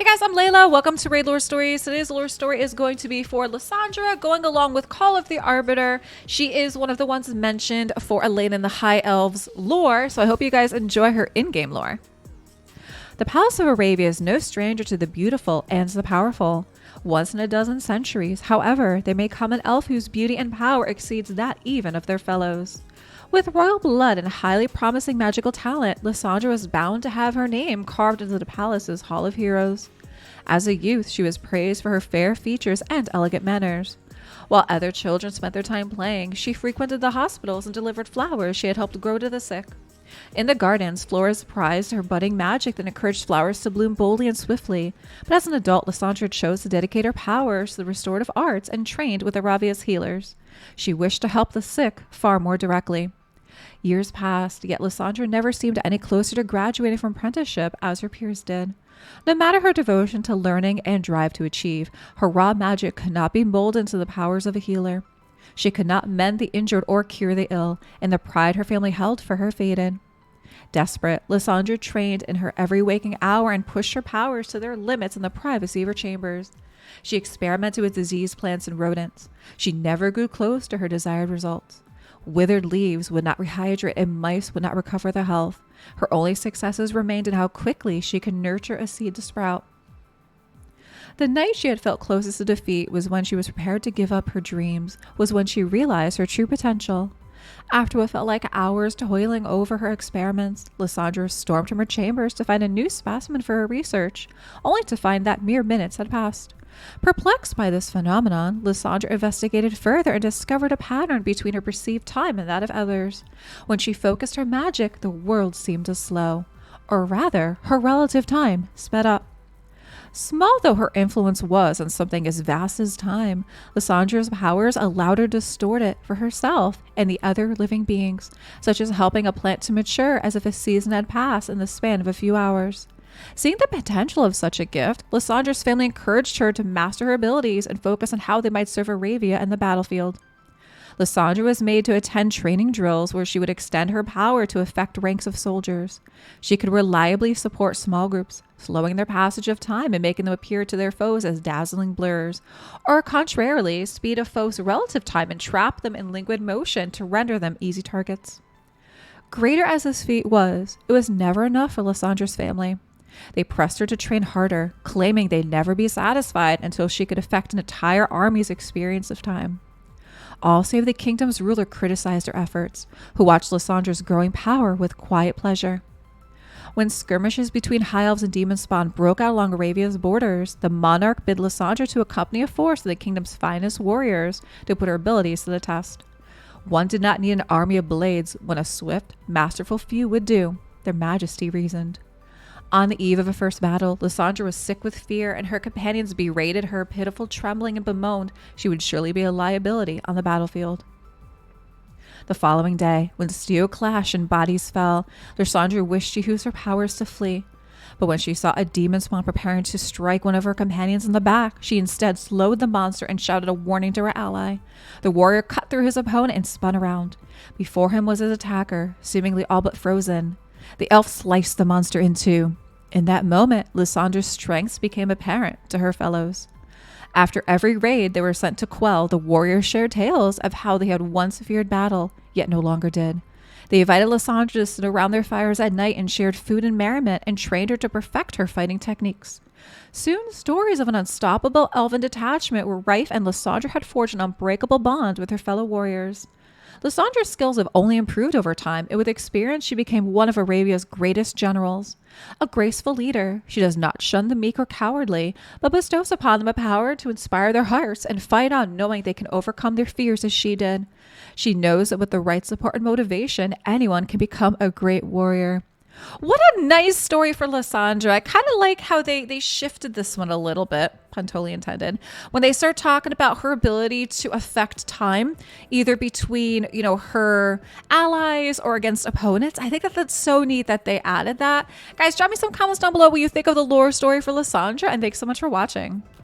Guys, I'm Layla. Welcome to Raid Lore Stories. Today's lore story is going to be for Lyssandra, going along with Call of the Arbiter. She is one of the ones mentioned for Elaine in the High Elves lore, so I hope you guys enjoy her in-game lore. The Palace of Arabia is no stranger to the beautiful and the powerful. Once in a dozen centuries, however, there may come an elf whose beauty and power exceeds that even of their fellows. With royal blood and highly promising magical talent, Lyssandra was bound to have her name carved into the palace's Hall of Heroes. As a youth, she was praised for her fair features and elegant manners. While other children spent their time playing, she frequented the hospitals and delivered flowers she had helped grow to the sick. In the gardens, Flores prized her budding magic that encouraged flowers to bloom boldly and swiftly, but as an adult, Lyssandra chose to dedicate her powers to the restorative arts and trained with Arabia's healers. She wished to help the sick far more directly. Years passed, yet Lyssandra never seemed any closer to graduating from apprenticeship as her peers did. No matter her devotion to learning and drive to achieve, her raw magic could not be molded into the powers of a healer. She could not mend the injured or cure the ill, and the pride her family held for her faded. Desperate, Lyssandra trained in her every waking hour and pushed her powers to their limits in the privacy of her chambers. She experimented with diseased plants and rodents. She never grew close to her desired results. Withered leaves would not rehydrate and mice would not recover their health. Her only successes remained in how quickly she could nurture a seed to sprout. The night she had felt closest to defeat was when she was prepared to give up her dreams, was when she realized her true potential. After what felt like hours toiling over her experiments, Lyssandra stormed from her chambers to find a new specimen for her research, only to find that mere minutes had passed. Perplexed by this phenomenon, Lyssandra investigated further and discovered a pattern between her perceived time and that of others. When she focused her magic, the world seemed to slow, or rather, her relative time sped up. Small though her influence was on something as vast as time, Lyssandra's powers allowed her to distort it for herself and the other living beings, such as helping a plant to mature as if a season had passed in the span of a few hours. Seeing the potential of such a gift, Lyssandra's family encouraged her to master her abilities and focus on how they might serve Arabia in the battlefield. Lyssandra was made to attend training drills where she would extend her power to affect ranks of soldiers. She could reliably support small groups, slowing their passage of time and making them appear to their foes as dazzling blurs, or contrarily, speed a foe's relative time and trap them in liquid motion to render them easy targets. Greater as this feat was, it was never enough for Lyssandra's family. They pressed her to train harder, claiming they'd never be satisfied until she could affect an entire army's experience of time. All save the kingdom's ruler criticized her efforts, who watched Lyssandra's growing power with quiet pleasure. When skirmishes between high elves and demon spawn broke out along Arabia's borders, the monarch bid Lyssandra to accompany a force of the kingdom's finest warriors to put her abilities to the test. One did not need an army of blades when a swift, masterful few would do, their majesty reasoned. On the eve of a first battle, Lyssandra was sick with fear, and her companions berated her pitiful trembling and bemoaned she would surely be a liability on the battlefield. The following day, when steel clashed and bodies fell, Lyssandra wished she used her powers to flee. But when she saw a demon spawn preparing to strike one of her companions in the back, she instead slowed the monster and shouted a warning to her ally. The warrior cut through his opponent and spun around. Before him was his attacker, seemingly all but frozen. The elf sliced the monster in two. In that moment, Lyssandra's strengths became apparent to her fellows. After every raid they were sent to quell, the warriors shared tales of how they had once feared battle, yet no longer did. They invited Lyssandra to sit around their fires at night and shared food and merriment and trained her to perfect her fighting techniques. Soon, stories of an unstoppable elven detachment were rife, and Lyssandra had forged an unbreakable bond with her fellow warriors. Lyssandra's skills have only improved over time, and with experience she became one of Arabia's greatest generals. A graceful leader, she does not shun the meek or cowardly, but bestows upon them a power to inspire their hearts and fight on knowing they can overcome their fears as she did. She knows that with the right support and motivation, anyone can become a great warrior. What a nice story for Lyssandra. I kind of like how they shifted this one a little bit, pun totally intended, when they start talking about her ability to affect time, either between, her allies or against opponents. I think that's so neat that they added that. Guys, drop me some comments down below what you think of the lore story for Lyssandra, and thanks so much for watching.